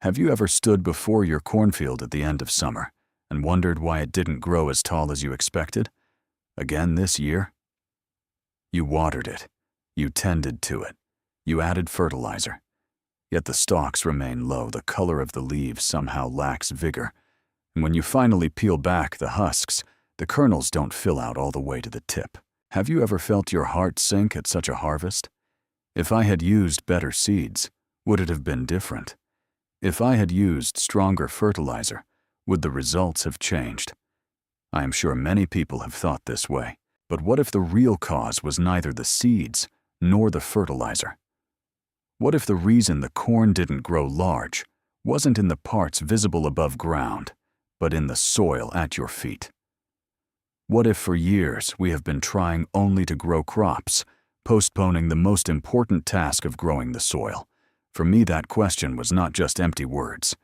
Have you ever stood before your cornfield at the end of summer and wondered why it didn't grow as tall as you expected? Again this year? You watered it. You tended to it. You added fertilizer. Yet the stalks remain low, the color of the leaves somehow lacks vigor, and when you finally peel back the husks, the kernels don't fill out all the way to the tip. Have you ever felt your heart sink at such a harvest? If I had used better seeds, would it have been different? If I had used stronger fertilizer, would the results have changed? I am sure many people have thought this way, but what if the real cause was neither the seeds nor the fertilizer? What if the reason the corn didn't grow large wasn't in the parts visible above ground, but in the soil at your feet? What if for years we have been trying only to grow crops, postponing the most important task of growing the soil? For me, that question was not just empty words,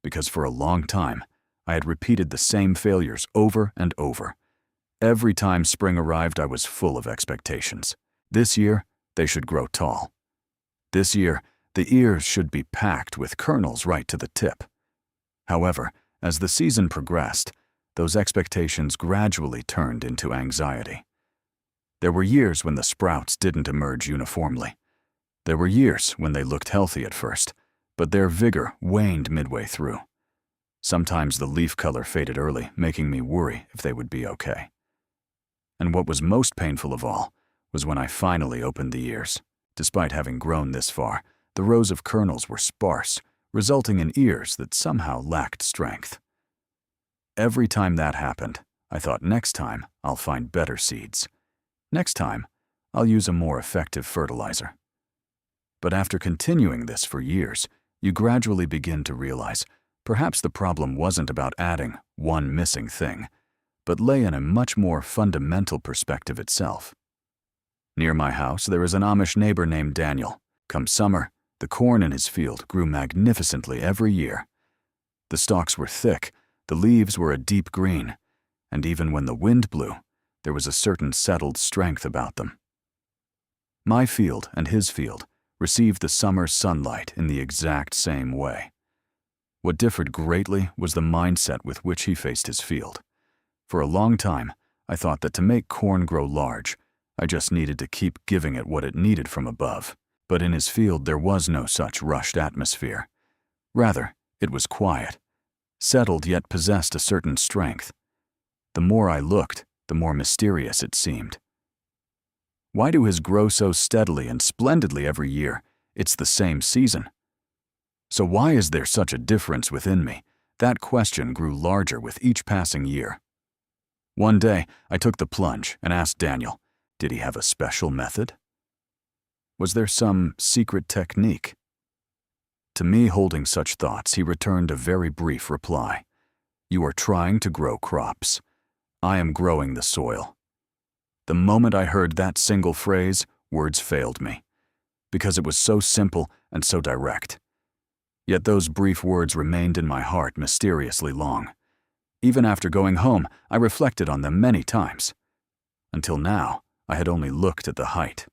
because for a long time, I had repeated the same failures over and over. Every time spring arrived, I was full of expectations. This year, they should grow tall. This year, the ears should be packed with kernels right to the tip. However, as the season progressed, those expectations gradually turned into anxiety. There were years when the sprouts didn't emerge uniformly. There were years when they looked healthy at first, but their vigor waned midway through. Sometimes the leaf color faded early, making me worry if they would be okay. And what was most painful of all was when I finally opened the ears. Despite having grown this far, the rows of kernels were sparse, resulting in ears that somehow lacked strength. Every time that happened, I thought, next time I'll find better seeds. Next time, I'll use a more effective fertilizer. But after continuing this for years, you gradually begin to realize perhaps the problem wasn't about adding one missing thing, but lay in a much more fundamental perspective itself. Near my house, there is an Amish neighbor named Daniel. Come summer, the corn in his field grew magnificently every year. The stalks were thick, the leaves were a deep green, and even when the wind blew, there was a certain settled strength about them. My field and his field received the summer's sunlight in the exact same way. What differed greatly was the mindset with which he faced his field. For a long time, I thought that to make corn grow large, I just needed to keep giving it what it needed from above. But in his field, there was no such rushed atmosphere. Rather, it was quiet, settled yet possessed a certain strength. The more I looked, the more mysterious it seemed. Why do his grow so steadily and splendidly every year? It's the same season. So why is there such a difference within me? That question grew larger with each passing year. One day, I took the plunge and asked Daniel, did he have a special method? Was there some secret technique? To me, holding such thoughts, he returned a very brief reply. You are trying to grow crops. I am growing the soil. The moment I heard that single phrase, words failed me, because it was so simple and so direct. Yet those brief words remained in my heart mysteriously long. Even after going home, I reflected on them many times. Until now, I had only looked at the height.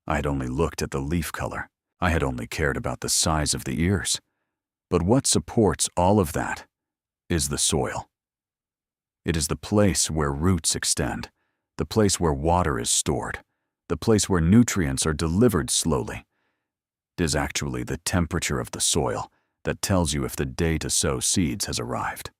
I had only looked at the leaf color. I had only cared about the size of the ears. But what supports all of that is the soil. It is the place where roots extend, the place where water is stored, the place where nutrients are delivered slowly. It is actually the temperature of the soil that tells you if the day to sow seeds has arrived.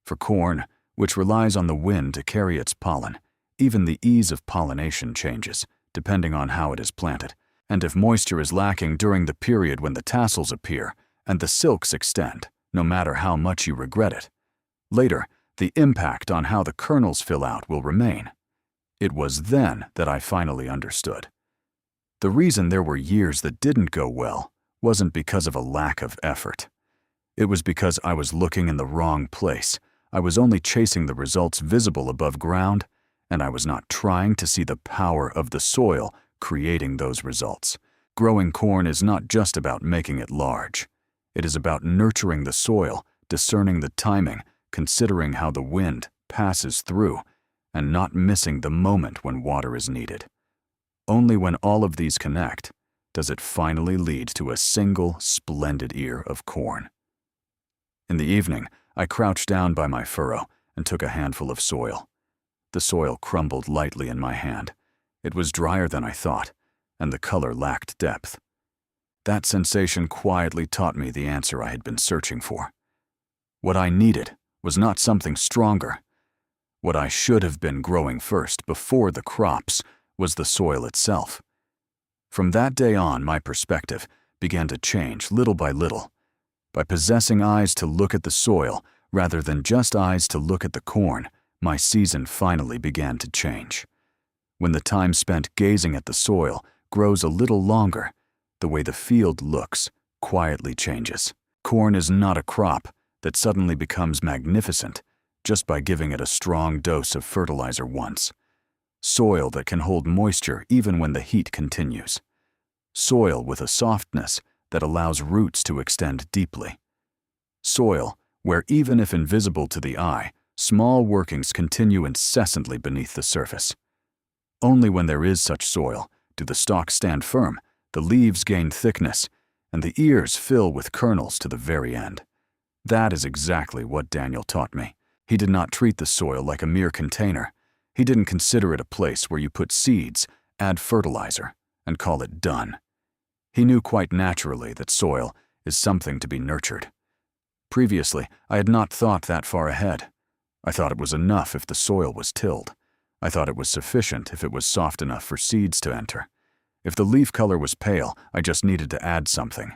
For corn, which relies on the wind to carry its pollen, even the ease of pollination changes, depending on how it is planted. And if moisture is lacking during the period when the tassels appear and the silks extend, no matter how much you regret it, later, the impact on how the kernels fill out will remain. It was then that I finally understood. The reason there were years that didn't go well wasn't because of a lack of effort. It was because I was looking in the wrong place. I was only chasing the results visible above ground, and I was not trying to see the power of the soil creating those results. Growing corn is not just about making it large. It is about nurturing the soil, discerning the timing, considering how the wind passes through, and not missing the moment when water is needed. Only when all of these connect does it finally lead to a single splendid ear of corn. In the evening, I crouched down by my furrow and took a handful of soil. The soil crumbled lightly in my hand. It was drier than I thought, and the color lacked depth. That sensation quietly taught me the answer I had been searching for. What I needed was not something stronger. What I should have been growing first, before the crops, was the soil itself. From that day on, my perspective began to change little by little. By possessing eyes to look at the soil, rather than just eyes to look at the corn, my season finally began to change. When the time spent gazing at the soil grows a little longer, the way the field looks quietly changes. Corn is not a crop that suddenly becomes magnificent just by giving it a strong dose of fertilizer once. Soil that can hold moisture even when the heat continues. Soil with a softness that allows roots to extend deeply. Soil where, even if invisible to the eye, small workings continue incessantly beneath the surface. Only when there is such soil do the stalks stand firm, the leaves gain thickness, and the ears fill with kernels to the very end. That is exactly what Daniel taught me. He did not treat the soil like a mere container. He didn't consider it a place where you put seeds, add fertilizer, and call it done. He knew quite naturally that soil is something to be nurtured. Previously, I had not thought that far ahead. I thought it was enough if the soil was tilled. I thought it was sufficient if it was soft enough for seeds to enter. If the leaf color was pale, I just needed to add something.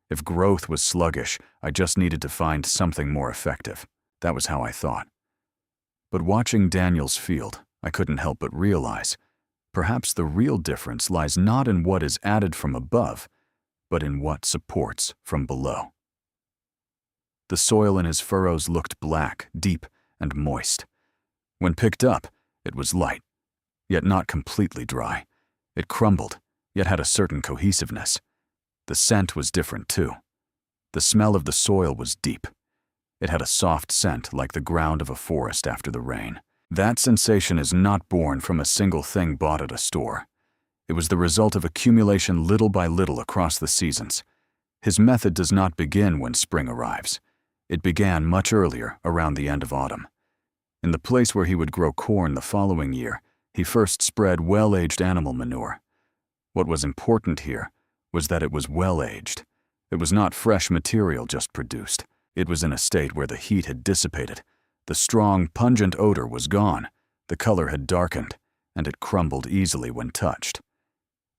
If growth was sluggish, I just needed to find something more effective. That was how I thought. But watching Daniel's field, I couldn't help but realize, perhaps the real difference lies not in what is added from above, but in what supports from below. The soil in his furrows looked black, deep, and moist. When picked up, it was light, yet not completely dry. It crumbled, yet had a certain cohesiveness. The scent was different too. The smell of the soil was deep. It had a soft scent like the ground of a forest after the rain. That sensation is not born from a single thing bought at a store. It was the result of accumulation little by little across the seasons. His method does not begin when spring arrives. It began much earlier, around the end of autumn. In the place where he would grow corn the following year, he first spread well-aged animal manure. What was important here was that it was well-aged. It was not fresh material just produced. It was in a state where the heat had dissipated. The strong, pungent odor was gone, the color had darkened, and it crumbled easily when touched.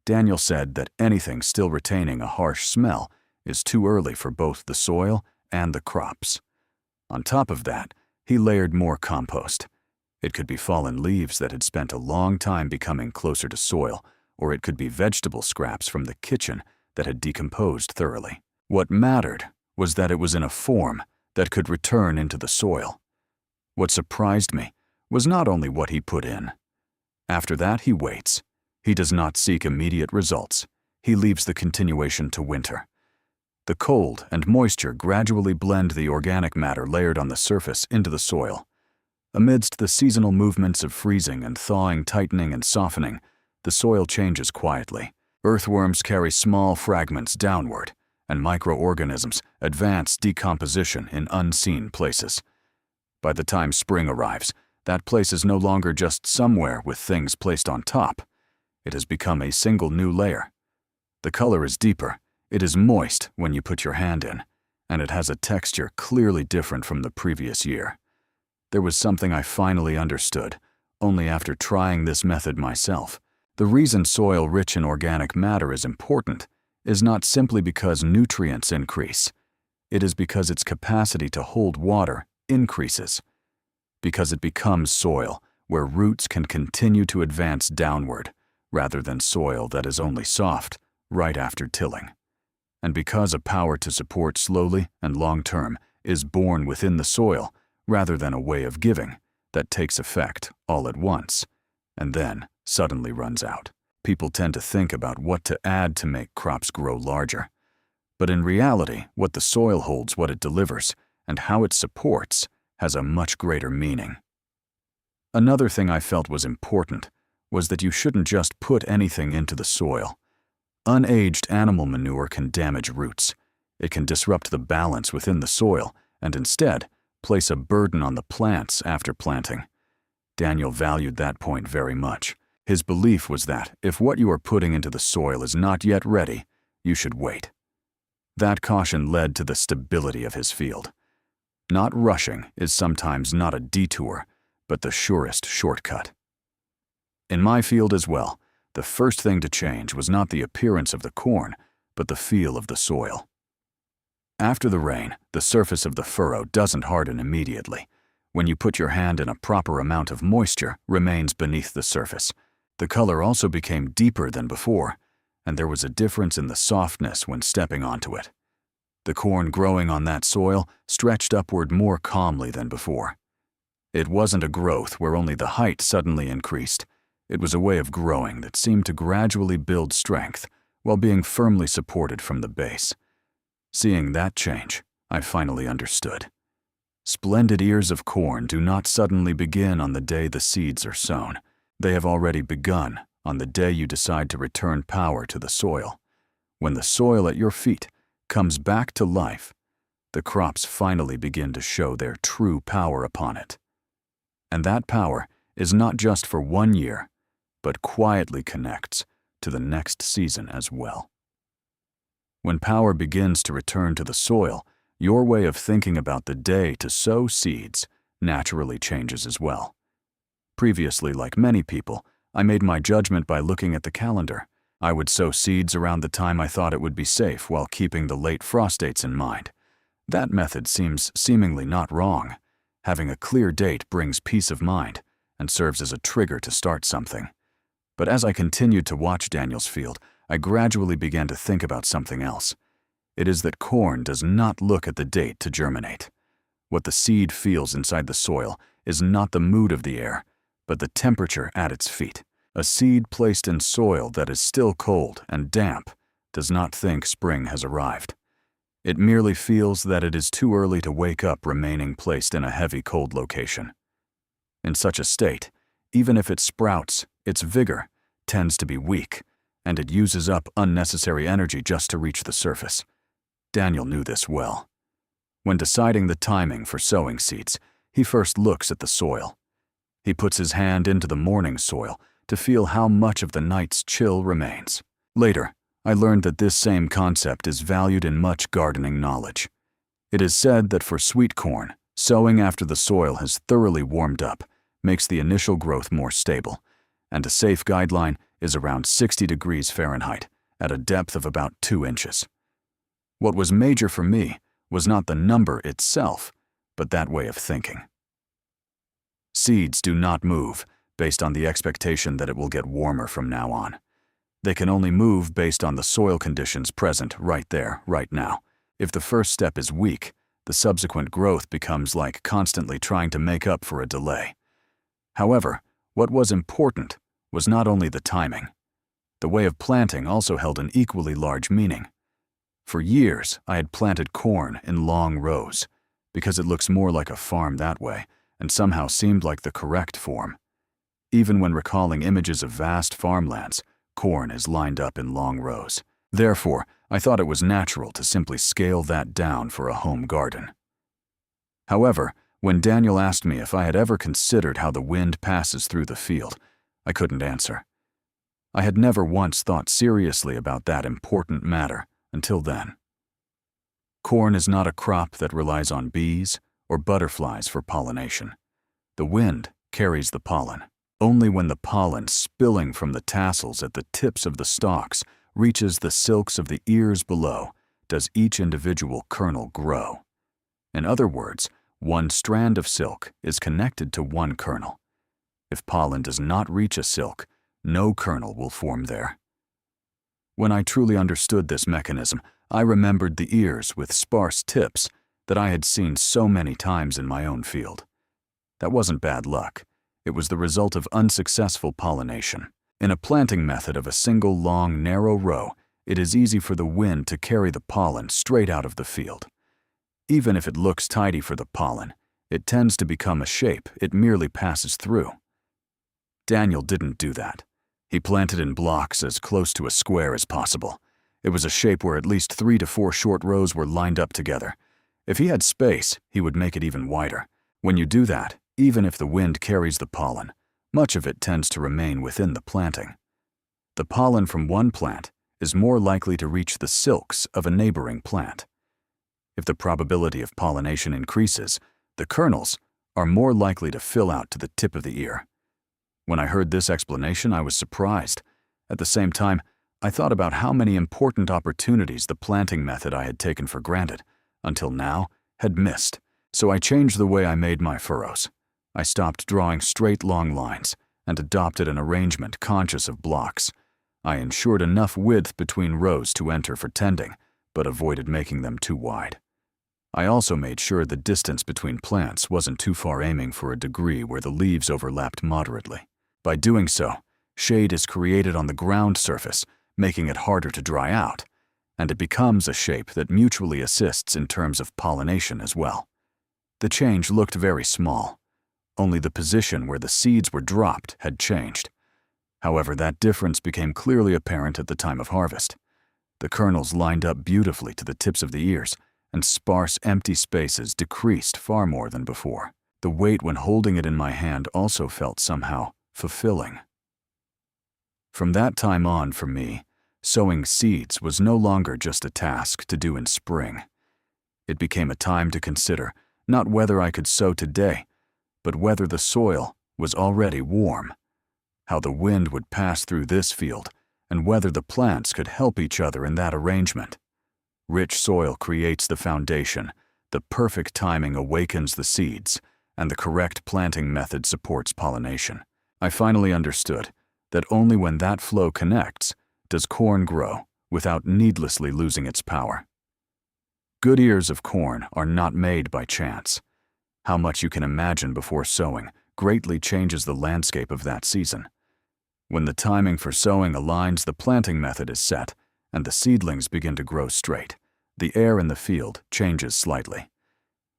Daniel said that anything still retaining a harsh smell is too early for both the soil and the crops. On top of that, he layered more compost. It could be fallen leaves that had spent a long time becoming closer to soil, or it could be vegetable scraps from the kitchen that had decomposed thoroughly. What mattered was that it was in a form that could return into the soil. What surprised me was not only what he put in. After that, he waits. He does not seek immediate results. He leaves the continuation to winter. The cold and moisture gradually blend the organic matter layered on the surface into the soil. Amidst the seasonal movements of freezing and thawing, tightening and softening, the soil changes quietly. Earthworms carry small fragments downward, and microorganisms advance decomposition in unseen places. By the time spring arrives, that place is no longer just somewhere with things placed on top. It has become a single new layer. The color is deeper. It is moist when you put your hand in, and it has a texture clearly different from the previous year. There was something I finally understood, only after trying this method myself. The reason soil rich in organic matter is important is not simply because nutrients increase. It is because its capacity to hold water increases. Because it becomes soil where roots can continue to advance downward, rather than soil that is only soft right after tilling. And because a power to support slowly and long-term is born within the soil, rather than a way of giving that takes effect all at once, and then suddenly runs out. People tend to think about what to add to make crops grow larger. But in reality, what the soil holds, what it delivers, and how it supports has a much greater meaning. Another thing I felt was important was that you shouldn't just put anything into the soil. Unaged animal manure can damage roots. It can disrupt the balance within the soil and instead place a burden on the plants after planting. Daniel valued that point very much. His belief was that if what you are putting into the soil is not yet ready, you should wait. That caution led to the stability of his field. Not rushing is sometimes not a detour, but the surest shortcut. In my field as well, the first thing to change was not the appearance of the corn, but the feel of the soil. After the rain, the surface of the furrow doesn't harden immediately. When you put your hand in, a proper amount of moisture remains beneath the surface. The color also became deeper than before, and there was a difference in the softness when stepping onto it. The corn growing on that soil stretched upward more calmly than before. It wasn't a growth where only the height suddenly increased. It was a way of growing that seemed to gradually build strength while being firmly supported from the base. Seeing that change, I finally understood. Splendid ears of corn do not suddenly begin on the day the seeds are sown. They have already begun on the day you decide to return power to the soil. When the soil at your feet comes back to life, the crops finally begin to show their true power upon it. And that power is not just for 1 year, but quietly connects to the next season as well. When power begins to return to the soil, your way of thinking about the day to sow seeds naturally changes as well. Previously, like many people, I made my judgment by looking at the calendar. I would sow seeds around the time I thought it would be safe while keeping the late frost dates in mind. That method seems seemingly not wrong. Having a clear date brings peace of mind and serves as a trigger to start something. But as I continued to watch Daniel's field, I gradually began to think about something else. It is that corn does not look at the date to germinate. What the seed feels inside the soil is not the mood of the air, but the temperature at its feet. A seed placed in soil that is still cold and damp does not think spring has arrived. It merely feels that it is too early to wake up, remaining placed in a heavy cold location. In such a state, even if it sprouts, its vigor tends to be weak, and it uses up unnecessary energy just to reach the surface. Daniel knew this well. When deciding the timing for sowing seeds, he first looks at the soil. He puts his hand into the morning soil to feel how much of the night's chill remains. Later, I learned that this same concept is valued in much gardening knowledge. It is said that for sweet corn, sowing after the soil has thoroughly warmed up makes the initial growth more stable, and a safe guideline is around 60 degrees Fahrenheit at a depth of about 2 inches. What was major for me was not the number itself, but that way of thinking. Seeds do not move based on the expectation that it will get warmer from now on. They can only move based on the soil conditions present right there, right now. If the first step is weak, the subsequent growth becomes like constantly trying to make up for a delay. However, what was important was not only the timing. The way of planting also held an equally large meaning. For years, I had planted corn in long rows, because it looks more like a farm that way, and somehow seemed like the correct form. Even when recalling images of vast farmlands, corn is lined up in long rows. Therefore, I thought it was natural to simply scale that down for a home garden. However, when Daniel asked me if I had ever considered how the wind passes through the field, I couldn't answer. I had never once thought seriously about that important matter until then. Corn is not a crop that relies on bees or butterflies for pollination. The wind carries the pollen. Only when the pollen spilling from the tassels at the tips of the stalks reaches the silks of the ears below does each individual kernel grow. In other words, one strand of silk is connected to one kernel. If pollen does not reach a silk, no kernel will form there. When I truly understood this mechanism, I remembered the ears with sparse tips that I had seen so many times in my own field. That wasn't bad luck. It was the result of unsuccessful pollination. In a planting method of a single long, narrow row, it is easy for the wind to carry the pollen straight out of the field. Even if it looks tidy for the pollen, it tends to become a shape it merely passes through. Daniel didn't do that. He planted in blocks as close to a square as possible. It was a shape where at least 3 to 4 short rows were lined up together. If he had space, he would make it even wider. When you do that, even if the wind carries the pollen, much of it tends to remain within the planting. The pollen from one plant is more likely to reach the silks of a neighboring plant. If the probability of pollination increases, the kernels are more likely to fill out to the tip of the ear. When I heard this explanation, I was surprised. At the same time, I thought about how many important opportunities the planting method I had taken for granted, until now, had missed. So I changed the way I made my furrows. I stopped drawing straight long lines and adopted an arrangement conscious of blocks. I ensured enough width between rows to enter for tending, but avoided making them too wide. I also made sure the distance between plants wasn't too far, aiming for a degree where the leaves overlapped moderately. By doing so, shade is created on the ground surface, making it harder to dry out, and it becomes a shape that mutually assists in terms of pollination as well. The change looked very small. Only the position where the seeds were dropped had changed. However, that difference became clearly apparent at the time of harvest. The kernels lined up beautifully to the tips of the ears, and sparse empty spaces decreased far more than before. The weight when holding it in my hand also felt somehow fulfilling. From that time on, for me, sowing seeds was no longer just a task to do in spring. It became a time to consider not whether I could sow today, but whether the soil was already warm, how the wind would pass through this field, and whether the plants could help each other in that arrangement. Rich soil creates the foundation, the perfect timing awakens the seeds, and the correct planting method supports pollination. I finally understood that only when that flow connects does corn grow without needlessly losing its power. Good ears of corn are not made by chance. How much you can imagine before sowing greatly changes the landscape of that season. When the timing for sowing aligns, the planting method is set, and the seedlings begin to grow straight. The air in the field changes slightly.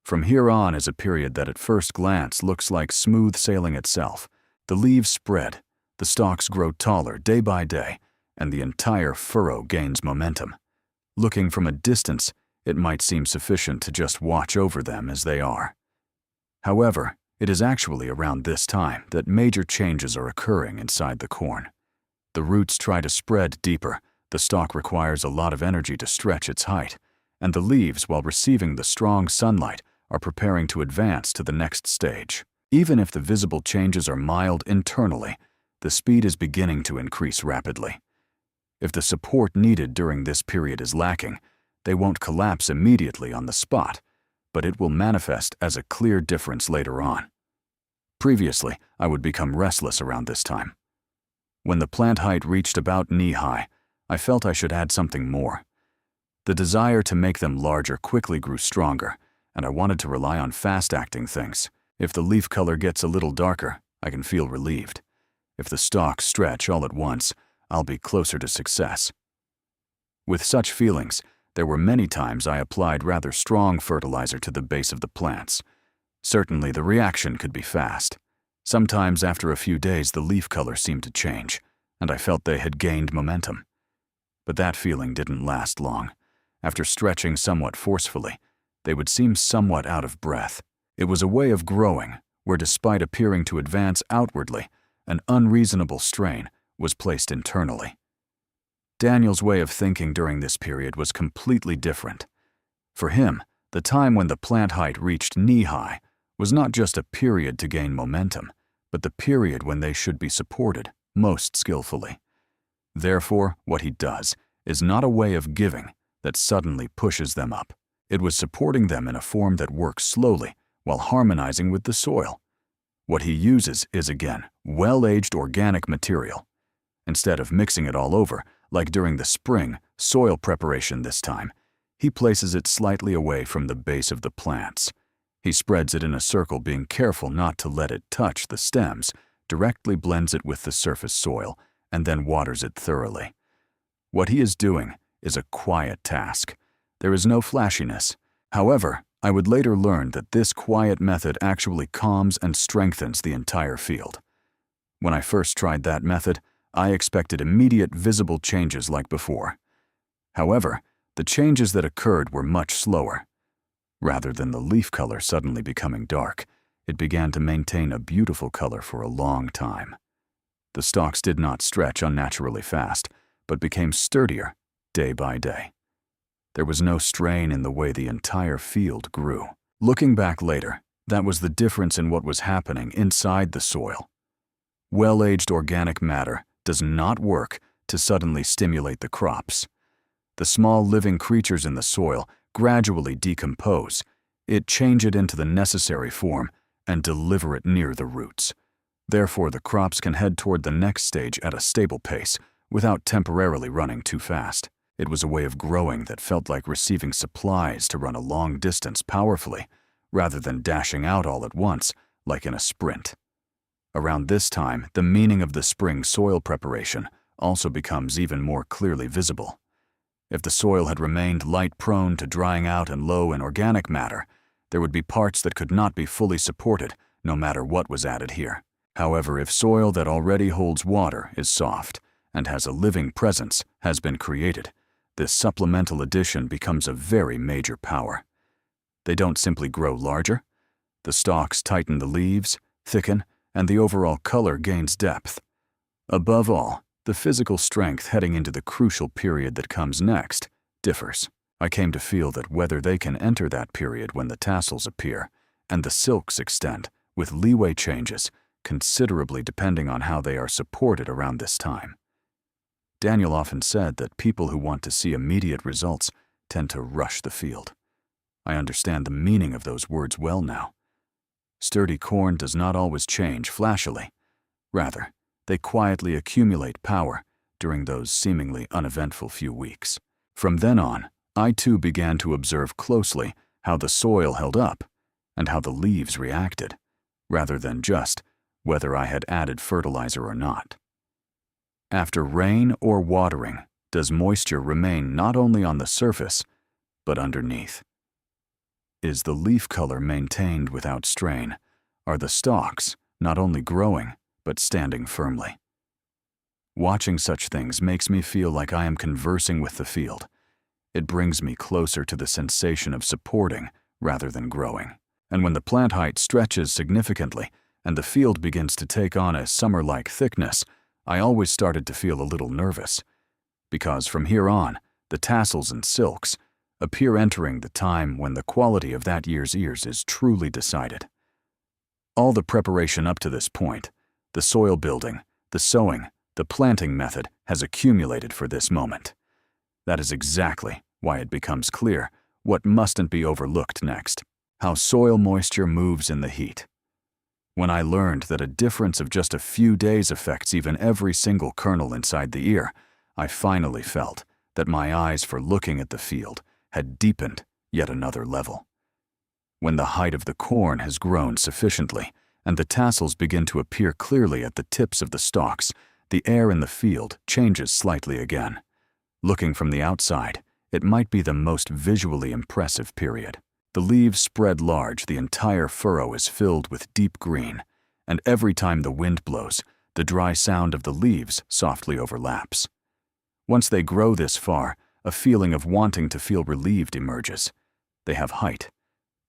From here on is a period that at first glance looks like smooth sailing itself. The leaves spread, the stalks grow taller day by day, and the entire furrow gains momentum. Looking from a distance, it might seem sufficient to just watch over them as they are. However, it is actually around this time that major changes are occurring inside the corn. The roots try to spread deeper, the stalk requires a lot of energy to stretch its height, and the leaves, while receiving the strong sunlight, are preparing to advance to the next stage. Even if the visible changes are mild internally, the speed is beginning to increase rapidly. If the support needed during this period is lacking, they won't collapse immediately on the spot, but it will manifest as a clear difference later on. Previously, I would become restless around this time. When the plant height reached about knee-high, I felt I should add something more. The desire to make them larger quickly grew stronger, and I wanted to rely on fast-acting things. If the leaf color gets a little darker, I can feel relieved. If the stalks stretch all at once, I'll be closer to success. With such feelings, there were many times I applied rather strong fertilizer to the base of the plants. Certainly the reaction could be fast. Sometimes after a few days the leaf color seemed to change, and I felt they had gained momentum. But that feeling didn't last long. After stretching somewhat forcefully, they would seem somewhat out of breath. It was a way of growing, where despite appearing to advance outwardly, an unreasonable strain was placed internally. Daniel's way of thinking during this period was completely different. For him, the time when the plant height reached knee-high was not just a period to gain momentum, but the period when they should be supported most skillfully. Therefore, what he does is not a way of giving that suddenly pushes them up. It was supporting them in a form that works slowly while harmonizing with the soil. What he uses is, again, well-aged organic material. Instead of mixing it all over, like during the spring soil preparation this time, he places it slightly away from the base of the plants. He spreads it in a circle, being careful not to let it touch the stems, directly blends it with the surface soil, and then waters it thoroughly. What he is doing is a quiet task. There is no flashiness. However, I would later learn that this quiet method actually calms and strengthens the entire field. When I first tried that method, I expected immediate visible changes like before. However, the changes that occurred were much slower. Rather than the leaf color suddenly becoming dark, it began to maintain a beautiful color for a long time. The stalks did not stretch unnaturally fast, but became sturdier day by day. There was no strain in the way the entire field grew. Looking back later, that was the difference in what was happening inside the soil. Well-aged organic matter does not work to suddenly stimulate the crops. The small living creatures in the soil gradually decompose. It change it into the necessary form and deliver it near the roots. Therefore, the crops can head toward the next stage at a stable pace without temporarily running too fast. It was a way of growing that felt like receiving supplies to run a long distance powerfully, rather than dashing out all at once, like in a sprint. Around this time, the meaning of the spring soil preparation also becomes even more clearly visible. If the soil had remained light-prone to drying out and low in organic matter, there would be parts that could not be fully supported, no matter what was added here. However, if soil that already holds water is soft and has a living presence has been created, this supplemental addition becomes a very major power. They don't simply grow larger. The stalks tighten the leaves, thicken, and the overall color gains depth. Above all, the physical strength heading into the crucial period that comes next differs. I came to feel that whether they can enter that period when the tassels appear and the silks extend, with leeway changes, considerably depending on how they are supported around this time. Daniel often said that people who want to see immediate results tend to rush the field. I understand the meaning of those words well now. Sturdy corn does not always change flashily. Rather, they quietly accumulate power during those seemingly uneventful few weeks. From then on, I too began to observe closely how the soil held up and how the leaves reacted, rather than just whether I had added fertilizer or not. After rain or watering, does moisture remain not only on the surface, but underneath? Is the leaf color maintained without strain? Are the stalks not only growing, but standing firmly? Watching such things makes me feel like I am conversing with the field. It brings me closer to the sensation of supporting rather than growing. And when the plant height stretches significantly and the field begins to take on a summer-like thickness, I always started to feel a little nervous, because from here on, the tassels and silks appear entering the time when the quality of that year's ears is truly decided. All the preparation up to this point, the soil building, the sowing, the planting method has accumulated for this moment. That is exactly why it becomes clear what mustn't be overlooked next: how soil moisture moves in the heat. When I learned that a difference of just a few days affects even every single kernel inside the ear, I finally felt that my eyes for looking at the field had deepened yet another level. When the height of the corn has grown sufficiently and the tassels begin to appear clearly at the tips of the stalks, the air in the field changes slightly again. Looking from the outside, it might be the most visually impressive period. The leaves spread large, the entire furrow is filled with deep green, and every time the wind blows, the dry sound of the leaves softly overlaps. Once they grow this far, a feeling of wanting to feel relieved emerges. They have height.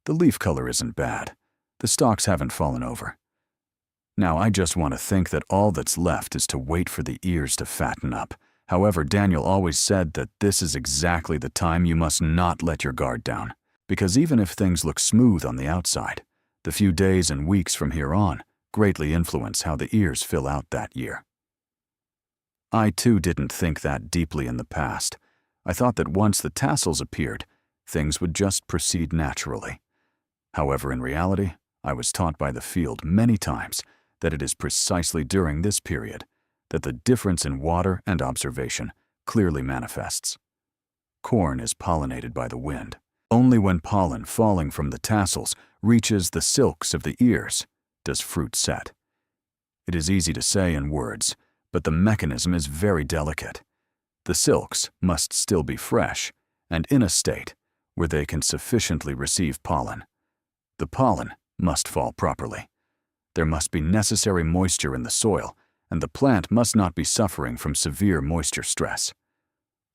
The leaf color isn't bad. The stalks haven't fallen over. Now I just want to think that all that's left is to wait for the ears to fatten up. However, Daniel always said that this is exactly the time you must not let your guard down, because even if things look smooth on the outside, the few days and weeks from here on greatly influence how the ears fill out that year. I too didn't think that deeply in the past. I thought that once the tassels appeared, things would just proceed naturally. However, in reality, I was taught by the field many times that it is precisely during this period that the difference in water and observation clearly manifests. Corn is pollinated by the wind. Only when pollen falling from the tassels reaches the silks of the ears does fruit set. It is easy to say in words, but the mechanism is very delicate. The silks must still be fresh and in a state where they can sufficiently receive pollen. The pollen must fall properly. There must be necessary moisture in the soil, and the plant must not be suffering from severe moisture stress.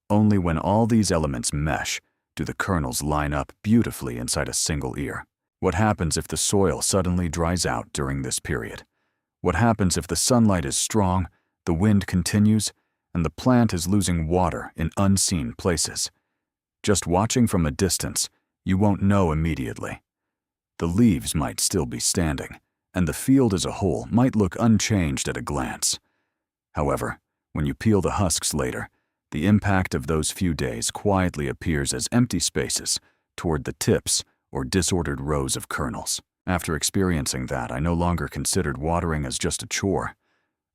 Only when all these elements mesh Do the kernels line up beautifully inside a single ear? What happens if the soil suddenly dries out during this period? What happens if the sunlight is strong, the wind continues, and the plant is losing water in unseen places? Just watching from a distance, you won't know immediately. The leaves might still be standing, and the field as a whole might look unchanged at a glance. However, when you peel the husks later, the impact of those few days quietly appears as empty spaces toward the tips or disordered rows of kernels. After experiencing that, I no longer considered watering as just a chore.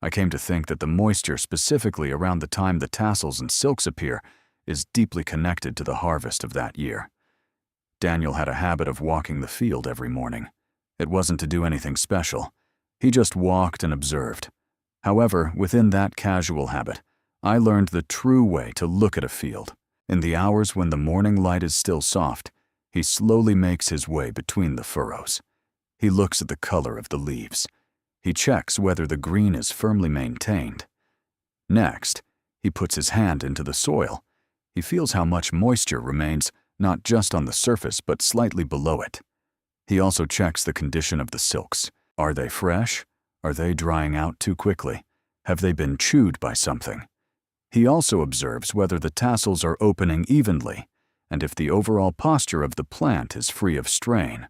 I came to think that the moisture specifically around the time the tassels and silks appear is deeply connected to the harvest of that year. Daniel had a habit of walking the field every morning. It wasn't to do anything special. He just walked and observed. However, within that casual habit, I learned the true way to look at a field. In the hours when the morning light is still soft, he slowly makes his way between the furrows. He looks at the color of the leaves. He checks whether the green is firmly maintained. Next, he puts his hand into the soil. He feels how much moisture remains not just on the surface but slightly below it. He also checks the condition of the silks. Are they fresh? Are they drying out too quickly? Have they been chewed by something? He also observes whether the tassels are opening evenly and if the overall posture of the plant is free of strain.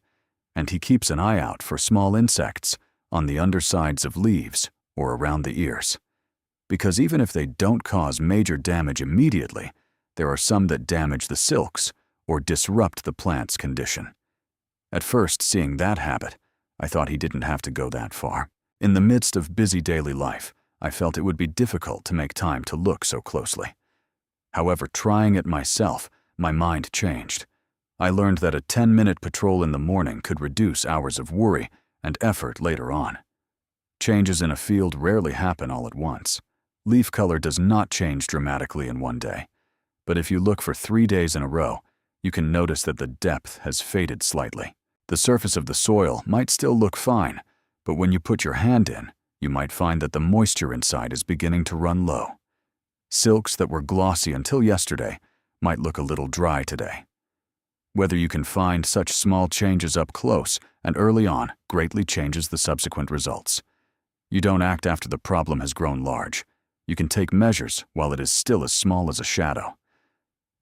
And he keeps an eye out for small insects on the undersides of leaves or around the ears. Because even if they don't cause major damage immediately, there are some that damage the silks or disrupt the plant's condition. At first, seeing that habit, I thought he didn't have to go that far. In the midst of busy daily life, I felt it would be difficult to make time to look so closely. However, trying it myself, my mind changed. I learned that a 10-minute patrol in the morning could reduce hours of worry and effort later on. Changes in a field rarely happen all at once. Leaf color does not change dramatically in one day. But if you look for 3 days in a row, you can notice that the depth has faded slightly. The surface of the soil might still look fine, but when you put your hand in, you might find that the moisture inside is beginning to run low. Silks that were glossy until yesterday might look a little dry today. Whether you can find such small changes up close and early on greatly changes the subsequent results. You don't act after the problem has grown large. You can take measures while it is still as small as a shadow.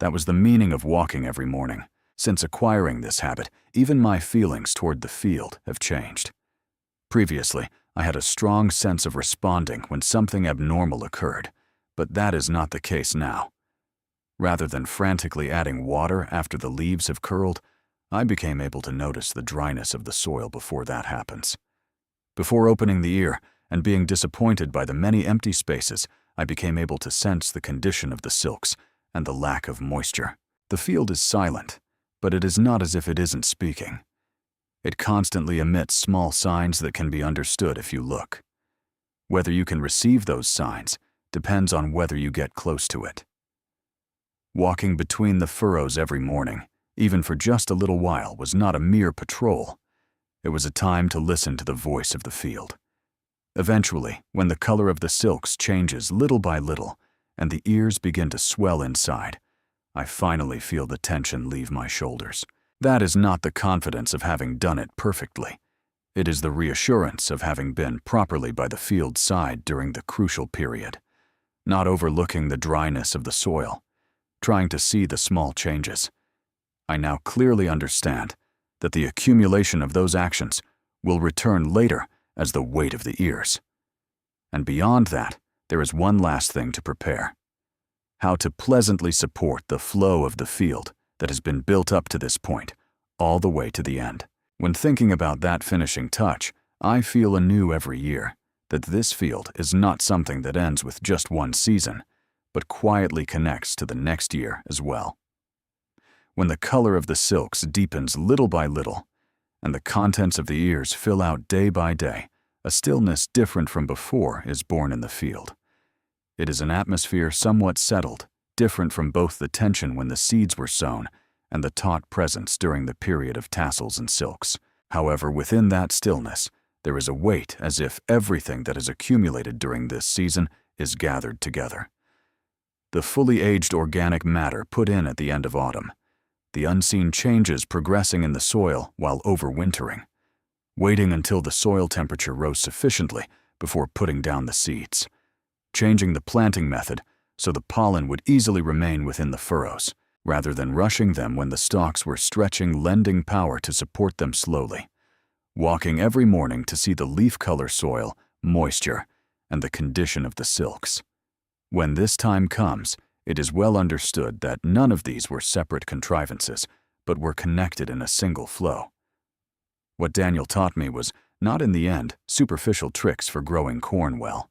That was the meaning of walking every morning. Since acquiring this habit, even my feelings toward the field have changed. Previously, I had a strong sense of responding when something abnormal occurred, but that is not the case now. Rather than frantically adding water after the leaves have curled, I became able to notice the dryness of the soil before that happens. Before opening the ear and being disappointed by the many empty spaces, I became able to sense the condition of the silks and the lack of moisture. The field is silent, but it is not as if it isn't speaking. It constantly emits small signs that can be understood if you look. Whether you can receive those signs depends on whether you get close to it. Walking between the furrows every morning, even for just a little while, was not a mere patrol. It was a time to listen to the voice of the field. Eventually, when the color of the silks changes little by little and the ears begin to swell inside, I finally feel the tension leave my shoulders. That is not the confidence of having done it perfectly. It is the reassurance of having been properly by the field's side during the crucial period, not overlooking the dryness of the soil, trying to see the small changes. I now clearly understand that the accumulation of those actions will return later as the weight of the ears. And beyond that, there is one last thing to prepare: how to pleasantly support the flow of the field that has been built up to this point, all the way to the end. When thinking about that finishing touch, I feel anew every year that this field is not something that ends with just one season, but quietly connects to the next year as well. When the color of the silks deepens little by little, and the contents of the ears fill out day by day, a stillness different from before is born in the field. It is an atmosphere somewhat settled, different from both the tension when the seeds were sown and the taut presence during the period of tassels and silks. However, within that stillness, there is a weight as if everything that has accumulated during this season is gathered together. The fully aged organic matter put in at the end of autumn, the unseen changes progressing in the soil while overwintering, waiting until the soil temperature rose sufficiently before putting down the seeds, changing the planting method so the pollen would easily remain within the furrows, rather than rushing them when the stalks were stretching, lending power to support them slowly, walking every morning to see the leaf color soil, moisture, and the condition of the silks. When this time comes, it is well understood that none of these were separate contrivances, but were connected in a single flow. What Daniel taught me was not in the end superficial tricks for growing corn well.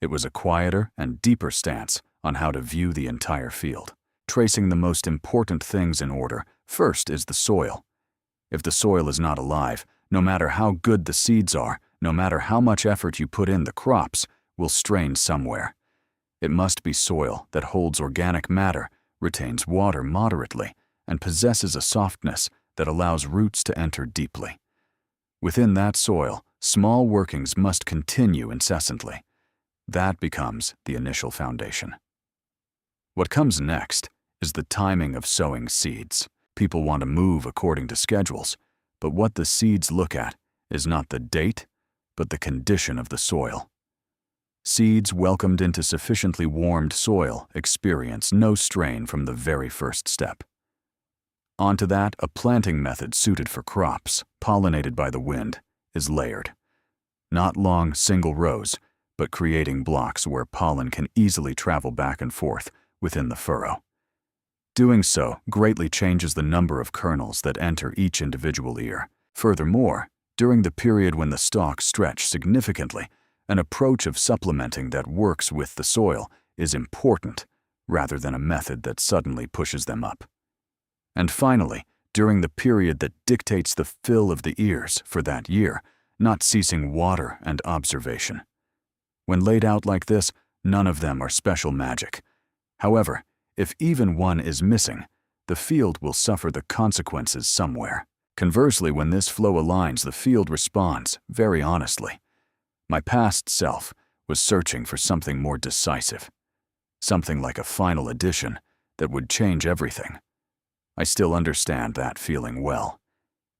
It was a quieter and deeper stance on how to view the entire field, tracing the most important things in order. First is the soil. If the soil is not alive, no matter how good the seeds are, no matter how much effort you put in, the crops will strain somewhere. It must be soil that holds organic matter, retains water moderately, and possesses a softness that allows roots to enter deeply. Within that soil, small workings must continue incessantly. That becomes the initial foundation. What comes next is the timing of sowing seeds. People want to move according to schedules, but what the seeds look at is not the date, but the condition of the soil. Seeds welcomed into sufficiently warmed soil experience no strain from the very first step. Onto that, a planting method suited for crops, pollinated by the wind, is layered. Not long, single rows, but creating blocks where pollen can easily travel back and forth within the furrow. Doing so greatly changes the number of kernels that enter each individual ear. Furthermore, during the period when the stalks stretch significantly, an approach of supplementing that works with the soil is important, rather than a method that suddenly pushes them up. And finally, during the period that dictates the fill of the ears for that year, not ceasing water and observation. When laid out like this, none of them are special magic. However, if even one is missing, the field will suffer the consequences somewhere. Conversely, when this flow aligns, the field responds very honestly. My past self was searching for something more decisive, something like a final addition that would change everything. I still understand that feeling well.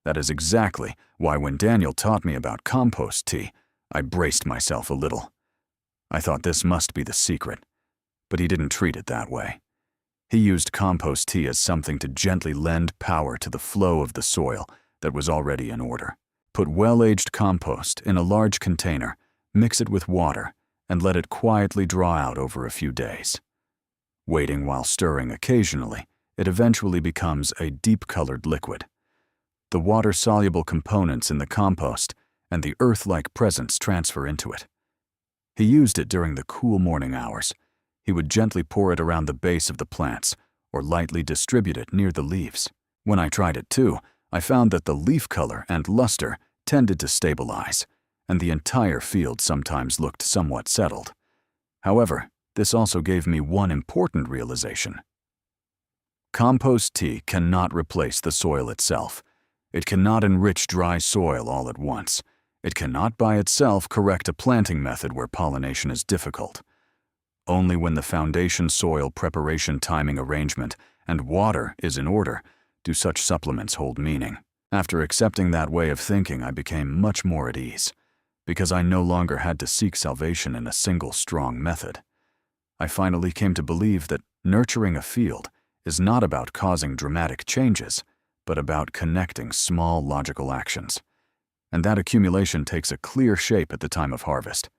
That is exactly why when Daniel taught me about compost tea, I braced myself a little. I thought this must be the secret, but he didn't treat it that way. He used compost tea as something to gently lend power to the flow of the soil that was already in order. Put well-aged compost in a large container, mix it with water, and let it quietly draw out over a few days. Waiting while stirring occasionally, it eventually becomes a deep-colored liquid. The water-soluble components in the compost and the earth-like presence transfer into it. He used it during the cool morning hours. He would gently pour it around the base of the plants or lightly distribute it near the leaves. When I tried it too, I found that the leaf color and luster tended to stabilize, and the entire field sometimes looked somewhat settled. However, this also gave me one important realization. Compost tea cannot replace the soil itself. It cannot enrich dry soil all at once. It cannot by itself correct a planting method where pollination is difficult. Only when the foundation soil preparation timing arrangement and water is in order do such supplements hold meaning. After accepting that way of thinking, I became much more at ease, because I no longer had to seek salvation in a single strong method. I finally came to believe that nurturing a field is not about causing dramatic changes, but about connecting small logical actions. And that accumulation takes a clear shape at the time of harvest.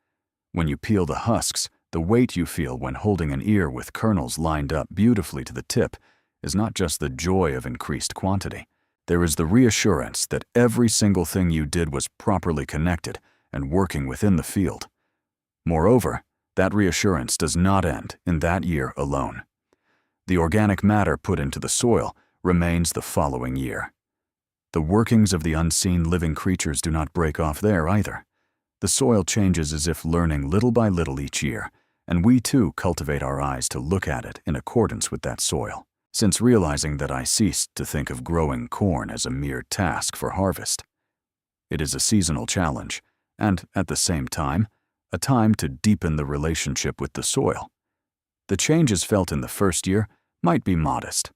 When you peel the husks, the weight you feel when holding an ear with kernels lined up beautifully to the tip is not just the joy of increased quantity. There is the reassurance that every single thing you did was properly connected and working within the field. Moreover, that reassurance does not end in that year alone. The organic matter put into the soil remains the following year. The workings of the unseen living creatures do not break off there either. The soil changes as if learning little by little each year, and we too cultivate our eyes to look at it in accordance with that soil. Since realizing that I ceased to think of growing corn as a mere task for harvest. It is a seasonal challenge, and at the same time, a time to deepen the relationship with the soil. The changes felt in the first year might be modest,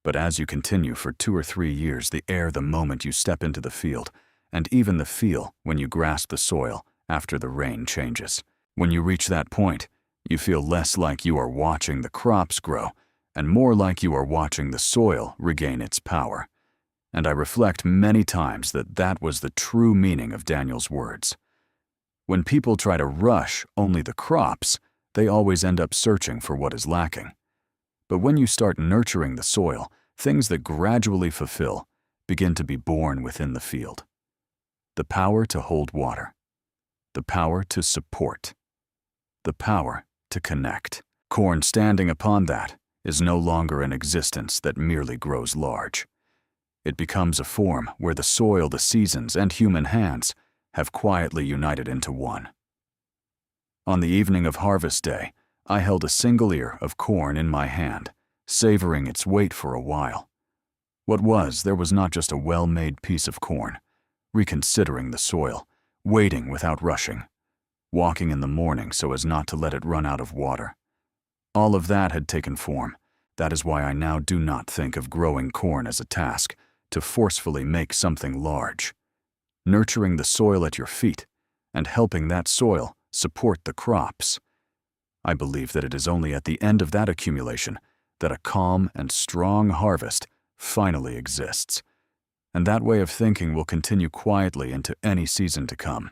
But as you continue for 2 or 3 years, the air the moment you step into the field, and even the feel when you grasp the soil after the rain changes. When you reach that point, you feel less like you are watching the crops grow, and more like you are watching the soil regain its power. And I reflect many times that that was the true meaning of Daniel's words. When people try to rush only the crops, they always end up searching for what is lacking. But when you start nurturing the soil, things that gradually fulfill begin to be born within the field. The power to hold water, the power to support, the power to connect. Corn standing upon that is no longer an existence that merely grows large. It becomes a form where the soil, the seasons, and human hands have quietly united into one. On the evening of harvest day, I held a single ear of corn in my hand, savoring its weight for a while. What was there was not just a well-made piece of corn, reconsidering the soil, waiting without rushing, walking in the morning so as not to let it run out of water. All of that had taken form. That is why I now do not think of growing corn as a task to forcefully make something large. Nurturing the soil at your feet and helping that soil support the crops. I believe that it is only at the end of that accumulation that a calm and strong harvest finally exists. And that way of thinking will continue quietly into any season to come.